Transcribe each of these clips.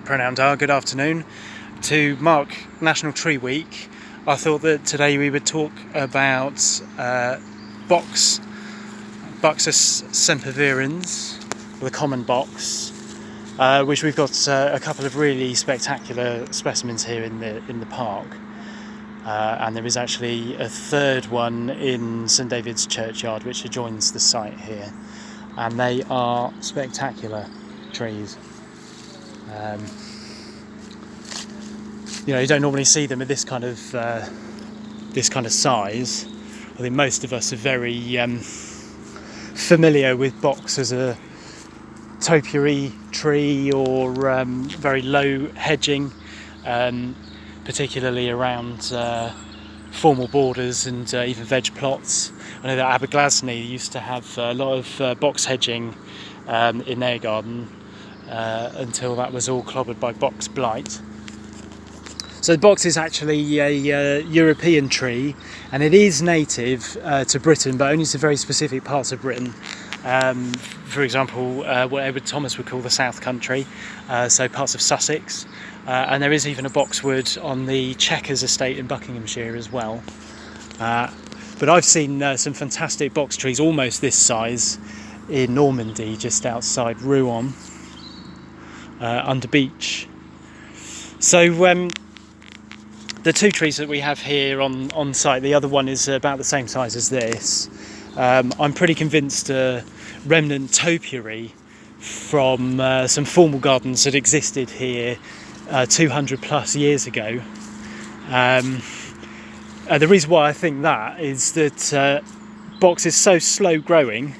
pronounced good afternoon. To mark National Tree Week, I thought that today we would talk about Box, Buxus sempervirens, the common box, which we've got a couple of really spectacular specimens here in the park, and there is actually a third one in St David's Churchyard which adjoins the site here, and they are spectacular trees. You don't normally see them at this kind of size. I think most of us are very familiar with box as a topiary tree or very low hedging, particularly around formal borders and even veg plots. I know that Abergwili used to have a lot of box hedging in their garden until that was all clobbered by box blight. So the box is actually a European tree, and it is native to Britain, but only to very specific parts of Britain. For example, what Edward Thomas would call the South Country, so parts of Sussex, and there is even a boxwood on the Chequers estate in Buckinghamshire as well. But I've seen some fantastic box trees almost this size in Normandy, just outside Rouen, under beech. So the two trees that we have here on site, the other one is about the same size as this. I'm pretty convinced a remnant topiary from some formal gardens that existed here 200 plus years ago. The reason why I think that is that box is so slow growing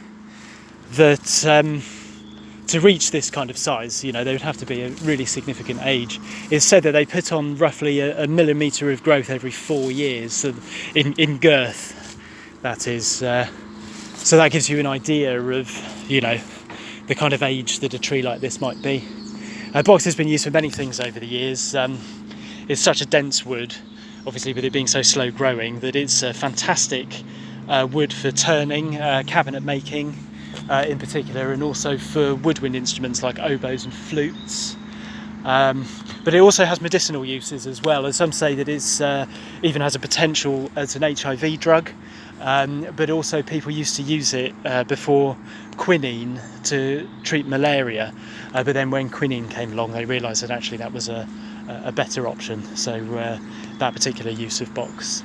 that to reach this kind of size, they would have to be a really significant age. It's said that they put on roughly a millimetre of growth every 4 years, so in girth, that is. So that gives you an idea of, the kind of age that a tree like this might be. Box has been used for many things over the years. It's such a dense wood, obviously with it being so slow growing, that it's a fantastic wood for turning, cabinet making, in particular, and also for woodwind instruments like oboes and flutes. But it also has medicinal uses as well, and some say that it even has a potential as an HIV drug, but also people used to use it before quinine to treat malaria, but then when quinine came along they realised that actually that was a better option, so that particular use of box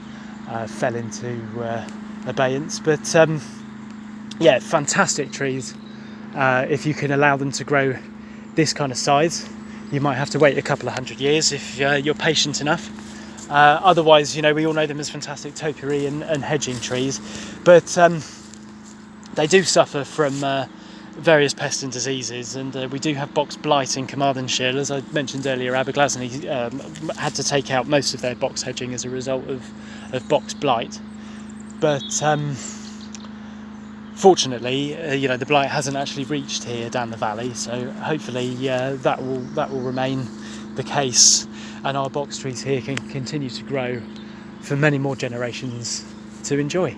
fell into abeyance. But yeah, fantastic trees. If you can allow them to grow this kind of size, you might have to wait a couple of 100 years if you're patient enough. Otherwise, we all know them as fantastic topiary and hedging trees, but they do suffer from various pests and diseases, and we do have box blight in Carmarthenshire. As I mentioned earlier, Abergwili had to take out most of their box hedging as a result of box blight. But fortunately, the blight hasn't actually reached here down the valley, so hopefully that will remain the case, and our box trees here can continue to grow for many more generations to enjoy.